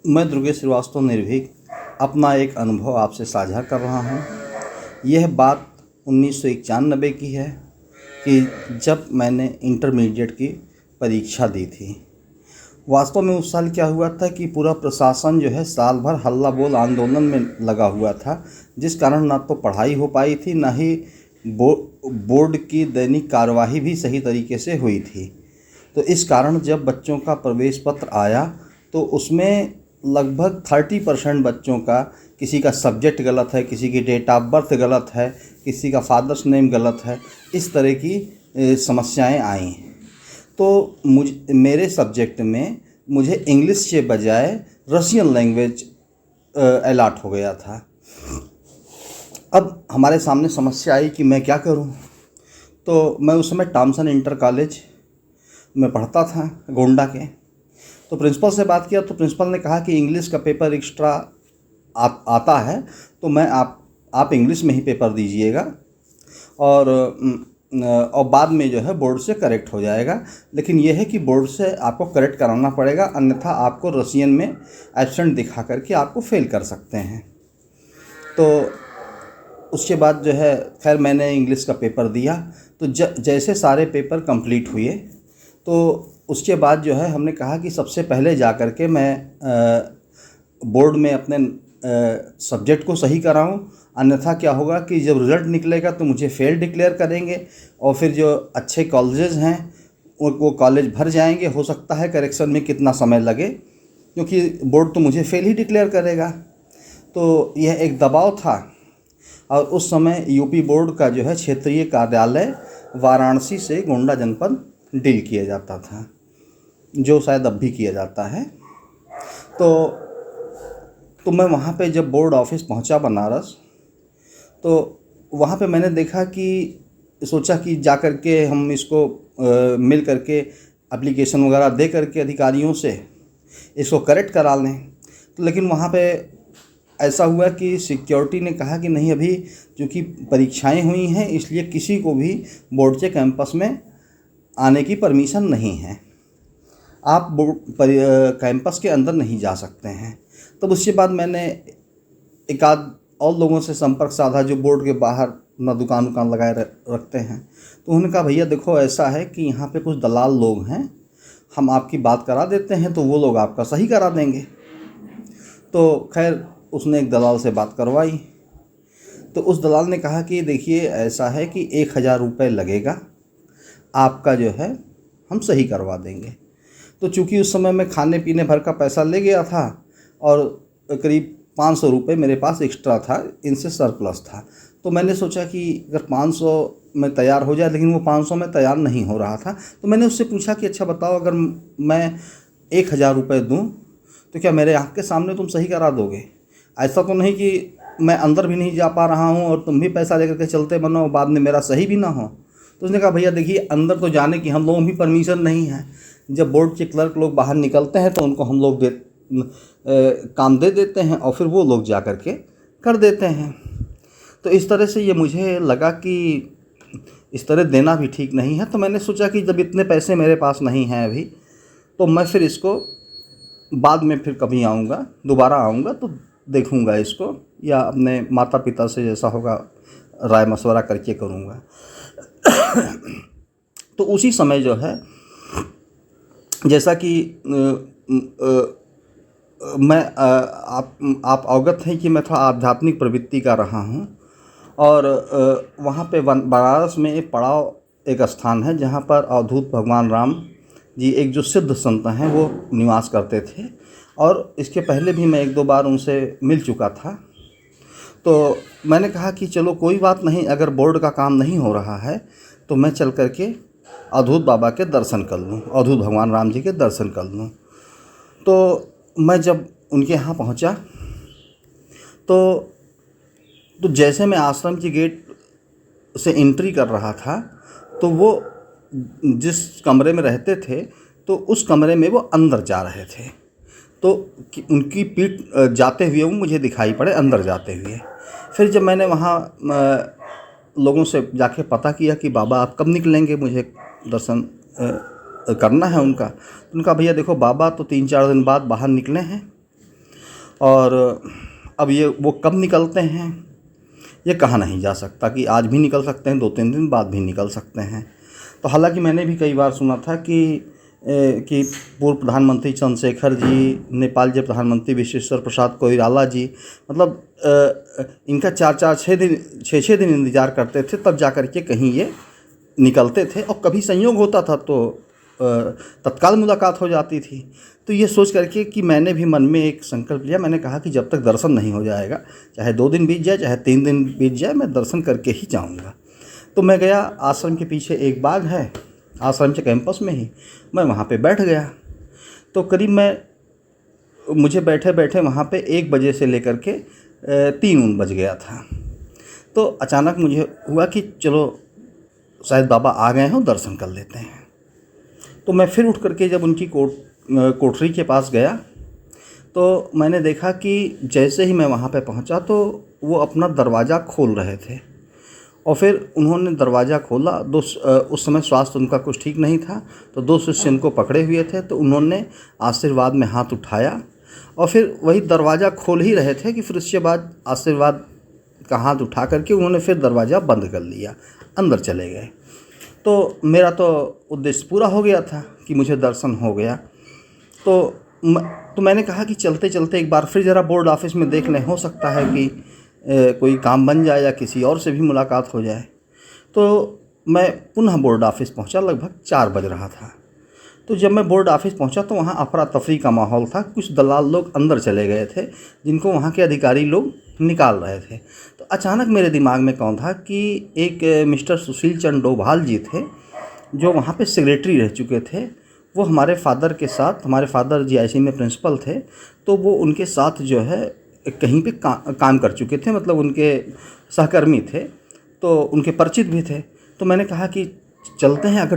मैं दुर्गेश श्रीवास्तव निर्भीक अपना एक अनुभव आपसे साझा कर रहा हूँ। यह बात 1991 की है कि जब मैंने इंटरमीडिएट की परीक्षा दी थी। वास्तव में उस साल क्या हुआ था कि पूरा प्रशासन जो है साल भर हल्ला बोल आंदोलन में लगा हुआ था, जिस कारण ना तो पढ़ाई हो पाई थी, ना ही बोर्ड की दैनिक कार्यवाही भी सही तरीके से हुई थी। तो इस कारण जब बच्चों का प्रवेश पत्र आया तो उसमें लगभग 30% बच्चों का, किसी का सब्जेक्ट गलत है, किसी की डेट ऑफ बर्थ गलत है, किसी का फादर्स नेम गलत है, इस तरह की समस्याएं आई। तो मेरे सब्जेक्ट में मुझे इंग्लिश के बजाय रशियन लैंग्वेज अलॉट हो गया था। अब हमारे सामने समस्या आई कि मैं क्या करूं। तो मैं उस समय टॉमसन इंटर कॉलेज में पढ़ता था, गोंडा के। तो प्रिंसिपल से बात किया तो प्रिंसिपल ने कहा कि इंग्लिश का पेपर एक्स्ट्रा आता है, तो मैं आप इंग्लिश में ही पेपर दीजिएगा और बाद में जो है बोर्ड से करेक्ट हो जाएगा। लेकिन यह है कि बोर्ड से आपको करेक्ट कराना पड़ेगा, अन्यथा आपको रशियन में एब्सेंट दिखा करके आपको फेल कर सकते हैं। तो उसके बाद जो है खैर मैंने इंग्लिश का पेपर दिया। तो जैसे सारे पेपर कंप्लीट हुए तो उसके बाद जो है हमने कहा कि सबसे पहले जा कर के मैं बोर्ड में अपने सब्जेक्ट को सही कराऊं, अन्यथा क्या होगा कि जब रिज़ल्ट निकलेगा तो मुझे फेल डिक्लेयर करेंगे और फिर जो अच्छे कॉलेजेस हैं वो कॉलेज भर जाएंगे। हो सकता है करेक्शन में कितना समय लगे, क्योंकि बोर्ड तो मुझे फेल ही डिक्लेयर करेगा। तो यह एक दबाव था। और उस समय यूपी बोर्ड का जो है क्षेत्रीय कार्यालय वाराणसी से गोंडा जनपद डील किया जाता था, जो शायद अब भी किया जाता है। तो मैं वहाँ पे जब बोर्ड ऑफिस पहुँचा बनारस, तो वहाँ पे मैंने देखा कि सोचा कि जा कर के हम इसको मिल कर के एप्लीकेशन वगैरह दे करके अधिकारियों से इसको करेक्ट करा लें। तो लेकिन वहाँ पे ऐसा हुआ कि सिक्योरिटी ने कहा कि नहीं, अभी चूँकि परीक्षाएं हुई हैं इसलिए किसी को भी बोर्ड के कैंपस में आने की परमिशन नहीं है, आप कैंपस के अंदर नहीं जा सकते हैं। तब उसके बाद मैंने एक आध और लोगों से संपर्क साधा जो बोर्ड के बाहर अपना दुकान लगाए रखते हैं। तो उन्होंने कहा भैया देखो ऐसा है कि यहाँ पे कुछ दलाल लोग हैं, हम आपकी बात करा देते हैं तो वो लोग आपका सही करा देंगे। तो खैर उसने एक दलाल से बात करवाई। तो उस दलाल ने कहा कि देखिए ऐसा है कि 1000 रुपये लगेगा, आपका जो है हम सही करवा देंगे। तो चूँकि उस समय मैं खाने पीने भर का पैसा ले गया था और करीब 500 रुपये मेरे पास एक्स्ट्रा था, इनसे सरप्लस था। तो मैंने सोचा कि अगर 500 में तैयार हो जाए, लेकिन वो 500 में तैयार नहीं हो रहा था। तो मैंने उससे पूछा कि अच्छा बताओ, अगर मैं 1000 रुपये दूँ तो क्या मेरे आँख के सामने तुम सही करा दोगे? ऐसा तो नहीं कि मैं अंदर भी नहीं जा पा रहा हूँ और तुम भी पैसा लेकर के चलते बनो, बाद में मेरा सही भी ना हो। तो उसने कहा भैया देखिए अंदर तो जाने की हम लोगों की परमिशन नहीं है। जब बोर्ड के क्लर्क लोग बाहर निकलते हैं तो उनको हम लोग काम दे देते हैं और फिर वो लोग जा कर के कर देते हैं। तो इस तरह से ये मुझे लगा कि इस तरह देना भी ठीक नहीं है। तो मैंने सोचा कि जब इतने पैसे मेरे पास नहीं हैं अभी, तो मैं फिर इसको बाद में फिर कभी आऊँगा, दोबारा आऊँगा तो देखूँगा इसको, या अपने माता पिता से जैसा होगा राय मशवरा करके करूँगा। तो उसी समय जो है जैसा कि मैं आप अवगत हैं कि मैं थोड़ा आध्यात्मिक प्रवृत्ति का रहा हूँ। और वहाँ पे बनारस में एक पड़ाव एक स्थान है जहाँ पर अवधूत भगवान राम जी, एक जो सिद्ध संत हैं, वो निवास करते थे। और इसके पहले भी मैं 1-2 बार उनसे मिल चुका था। तो मैंने कहा कि चलो कोई बात नहीं, अगर बोर्ड का काम नहीं हो रहा है तो मैं चल कर के अवधूत बाबा के दर्शन कर लूँ, अवधूत भगवान राम जी के दर्शन कर लूँ। तो मैं जब उनके यहाँ पहुँचा तो जैसे मैं आश्रम की गेट से एंट्री कर रहा था, तो वो जिस कमरे में रहते थे तो उस कमरे में वो अंदर जा रहे थे। तो उनकी पीठ जाते हुए वो मुझे दिखाई पड़े अंदर जाते हुए। फिर जब मैंने वहाँ लोगों से जाके पता किया कि बाबा आप कब निकलेंगे, मुझे दर्शन करना है उनका। तो उनका भैया देखो बाबा तो 3-4 दिन बाद बाहर निकले हैं और अब ये वो कब निकलते हैं ये कहा नहीं जा सकता, कि आज भी निकल सकते हैं, 2-3 दिन बाद भी निकल सकते हैं। तो हालांकि मैंने भी कई बार सुना था कि पूर्व प्रधानमंत्री चंद्रशेखर जी, नेपाल के प्रधानमंत्री विश्वेश्वर प्रसाद कोइराला जी, मतलब इनका 4-4, 6 दिन इंतज़ार करते थे, तब जा कर के कहीं ये निकलते थे। और कभी संयोग होता था तो तत्काल मुलाकात हो जाती थी। तो ये सोच करके कि मैंने भी मन में एक संकल्प लिया, मैंने कहा कि जब तक दर्शन नहीं हो जाएगा, चाहे 2 दिन बीत जाए, चाहे 3 दिन बीत जाए, मैं दर्शन करके ही जाऊंगा। तो मैं गया, आश्रम के पीछे एक बाग है, आश्रम के कैंपस में ही, मैं वहाँ पे बैठ गया। तो करीब मुझे बैठे बैठे वहाँ पे 1 बजे से लेकर के 3 बज गया था। तो अचानक मुझे हुआ कि चलो शायद बाबा आ गए हों, दर्शन कर लेते हैं। तो मैं फिर उठ करके जब उनकी कोठरी के पास गया तो मैंने देखा कि जैसे ही मैं वहाँ पे पहुँचा तो वो अपना दरवाज़ा खोल रहे थे। और फिर उन्होंने दरवाज़ा खोला। उस समय स्वास्थ्य उनका कुछ ठीक नहीं था, तो 2 शिष्य उनको पकड़े हुए थे। तो उन्होंने आशीर्वाद में हाथ उठाया और फिर वही दरवाज़ा खोल ही रहे थे कि फिर उसके बाद आशीर्वाद का हाथ उठा करके उन्होंने फिर दरवाज़ा बंद कर लिया, अंदर चले गए। तो मेरा तो उद्देश्य पूरा हो गया था कि मुझे दर्शन हो गया। तो मैंने कहा कि चलते चलते एक बार फिर ज़रा बोर्ड ऑफिस में देख लें, हो सकता है कि कोई काम बन जाए या किसी और से भी मुलाकात हो जाए। तो मैं पुनः बोर्ड ऑफिस पहुंचा, लगभग 4 बज रहा था। तो जब मैं बोर्ड ऑफिस पहुंचा तो वहां अफरा तफरी का माहौल था। कुछ दलाल लोग अंदर चले गए थे, जिनको वहां के अधिकारी लोग निकाल रहे थे। तो अचानक मेरे दिमाग में कौन था कि एक मिस्टर सुशील चंद्र डोभाल जी थे, जो वहाँ पे सेक्रेटरी रह चुके थे। वो हमारे फादर के साथ, हमारे फादर जीआईसी में प्रिंसिपल थे, तो वो उनके साथ जो है कहीं पे काम कर चुके थे, मतलब उनके सहकर्मी थे, तो उनके परिचित भी थे। तो मैंने कहा कि चलते हैं, अगर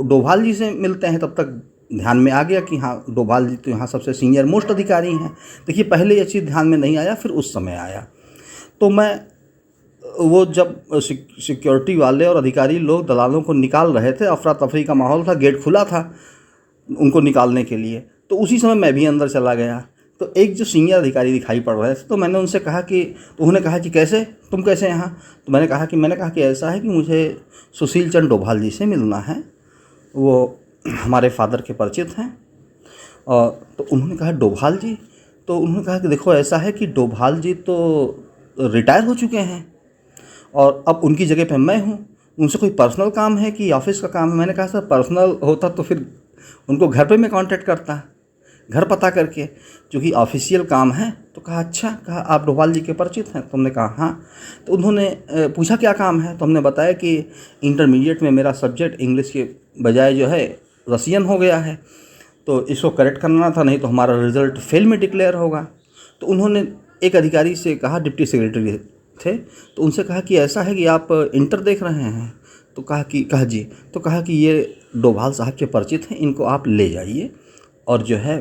डोभाल जी से मिलते हैं। तब तक ध्यान में आ गया कि हाँ, डोभाल जी तो यहाँ सबसे सीनियर मोस्ट अधिकारी हैं। देखिए, पहले ये चीज़ ध्यान में नहीं आया, फिर उस समय आया। तो वो जब सिक्योरिटी वाले और अधिकारी लोग दलालों को निकाल रहे थे, अफरा तफरी का माहौल था, गेट खुला था उनको निकालने के लिए, तो उसी समय मैं भी अंदर चला गया। तो एक जो सीनियर अधिकारी दिखाई पड़ रहे थे, तो मैंने उनसे कहा कि, तो उन्होंने कहा कि कैसे, तुम कैसे यहाँ? तो मैंने कहा कि ऐसा है कि मुझे सुशील चंद्र डोभाल जी से मिलना है, वो हमारे फादर के परिचित हैं। और तो उन्होंने कहा डोभाल जी? तो उन्होंने कहा कि देखो, ऐसा है कि डोभाल जी तो रिटायर हो चुके हैं और अब उनकी जगह पे मैं हूँ। उनसे कोई पर्सनल काम है कि ऑफिस का काम है? मैंने कहा सर, पर्सनल होता तो फिर उनको घर पे मैं कांटेक्ट करता, घर पता करके, क्योंकि ऑफिशियल काम है। तो कहा अच्छा, कहा आप डोभाल जी के परिचित हैं? तो हमने कहा हाँ। तो उन्होंने पूछा क्या काम है? तो हमने बताया कि इंटरमीडिएट में मेरा सब्जेक्ट इंग्लिश के बजाय जो है रसियन हो गया है, तो इसको करेक्ट करना था, नहीं तो हमारा रिज़ल्ट फेल में डिक्लेयर होगा। तो उन्होंने एक अधिकारी से कहा, डिप्टी सेक्रेटरी थे, तो उनसे कहा कि ऐसा है कि आप इंटर देख रहे हैं? तो कहा जी। तो कहा कि ये डोभाल साहब के परिचित हैं, इनको आप ले जाइए और जो है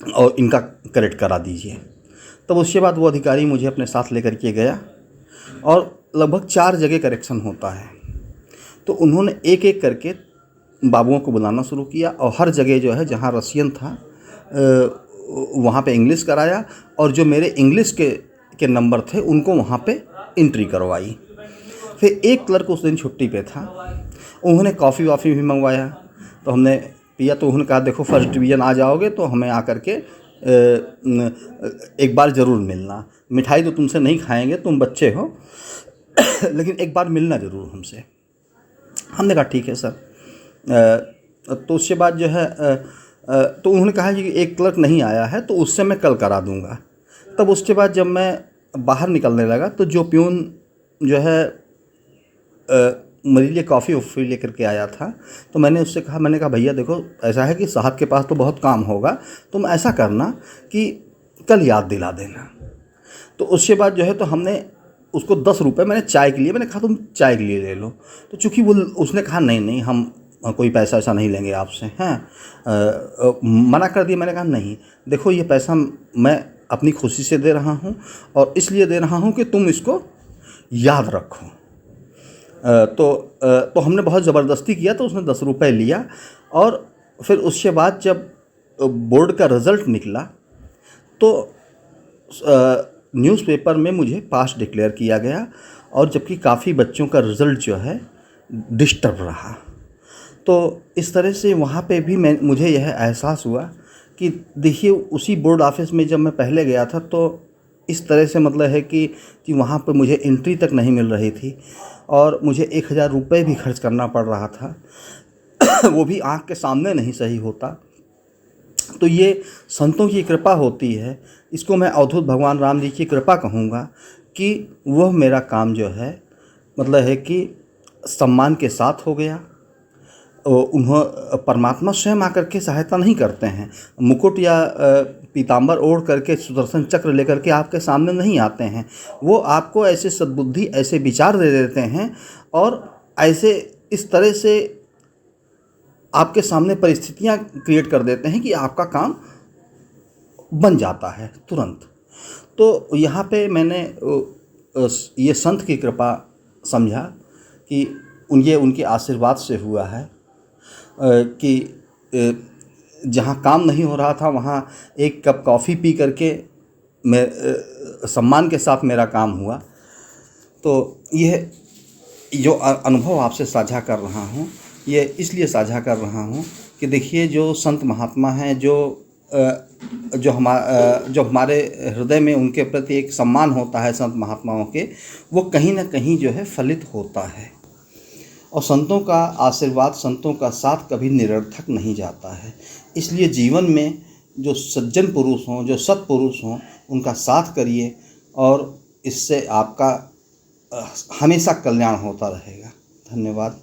और इनका करेक्ट करा दीजिए। तब उसके बाद वो अधिकारी मुझे अपने साथ लेकर के गया और लगभग 4 जगह करेक्शन होता है। तो उन्होंने एक एक करके बाबुओं को बुलाना शुरू किया और हर जगह जो है जहाँ रसियन था वहाँ पे इंग्लिश कराया, और जो मेरे इंग्लिश के नंबर थे उनको वहाँ पे एंट्री करवाई। फिर एक क्लर्क उस दिन छुट्टी पे था, उन्होंने कॉफ़ी वॉफ़ी भी मंगवाया, तो हमने पिया। तो उन्होंने कहा देखो, फर्स्ट डिवीज़न आ जाओगे तो हमें आकर के एक बार ज़रूर मिलना। मिठाई तो तुमसे नहीं खाएंगे, तुम बच्चे हो, लेकिन एक बार मिलना ज़रूर हमसे। हमने कहा ठीक है सर। तो उसके बाद जो है तो उन्होंने कहा कि एक क्लर्क नहीं आया है, तो उससे मैं कल करा दूंगा। तब उसके बाद जब मैं बाहर निकलने लगा तो जो प्यून जो है मेरे लिए कॉफ़ी वॉफ़ी लेकर के आया था, तो मैंने उससे कहा, मैंने कहा भैया देखो, ऐसा है कि साहब के पास तो बहुत काम होगा, तुम ऐसा करना कि कल याद दिला देना। तो उसके बाद जो है तो हमने उसको 10 रुपये मैंने चाय के लिए, मैंने कहा तुम चाय के लिए ले लो। तो चूँकि उसने कहा नहीं हम कोई पैसा ऐसा नहीं लेंगे आपसे, हैं, मना कर दिया। मैंने कहा नहीं, देखो ये पैसा मैं अपनी खुशी से दे रहा हूँ और इसलिए दे रहा हूँ कि तुम इसको याद रखो। तो हमने बहुत ज़बरदस्ती किया, तो उसने 10 रुपये लिया। और फिर उसके बाद जब बोर्ड का रिज़ल्ट निकला तो न्यूज़पेपर में मुझे पास डिक्लेयर किया गया, और जबकि काफ़ी बच्चों का रिज़ल्ट जो है डिस्टर्ब रहा। तो इस तरह से वहाँ पे भी मुझे यह एहसास हुआ कि देखिए, उसी बोर्ड ऑफिस में जब मैं पहले गया था तो इस तरह से मतलब है कि वहाँ पे मुझे एंट्री तक नहीं मिल रही थी, और मुझे 1000 रुपये भी खर्च करना पड़ रहा था वो भी आँख के सामने नहीं सही होता। तो ये संतों की कृपा होती है, इसको मैं अवधूत भगवान राम जी की कृपा कहूँगा कि वह मेरा काम जो है मतलब है कि सम्मान के साथ हो गया। परमात्मा स्वयं आकर के सहायता नहीं करते हैं, मुकुट या पीताम्बर ओढ़ करके सुदर्शन चक्र लेकर के आपके सामने नहीं आते हैं। वो आपको ऐसे सद्बुद्धि, ऐसे विचार दे देते हैं, और ऐसे इस तरह से आपके सामने परिस्थितियां क्रिएट कर देते हैं कि आपका काम बन जाता है तुरंत। तो यहाँ पे मैंने ये संत की कृपा समझा कि उनके आशीर्वाद से हुआ है कि जहाँ काम नहीं हो रहा था वहाँ एक कप कॉफ़ी पी करके मैं सम्मान के साथ मेरा काम हुआ। तो यह जो अनुभव आपसे साझा कर रहा हूँ, ये इसलिए साझा कर रहा हूँ कि देखिए, जो संत महात्मा हैं, जो हमारे हृदय में उनके प्रति एक सम्मान होता है संत महात्माओं के, वो कहीं ना कहीं जो है फलित होता है। और संतों का आशीर्वाद, संतों का साथ कभी निरर्थक नहीं जाता है। इसलिए जीवन में जो सज्जन पुरुष हों, जो सत्पुरुष हों, उनका साथ करिए, और इससे आपका हमेशा कल्याण होता रहेगा। धन्यवाद।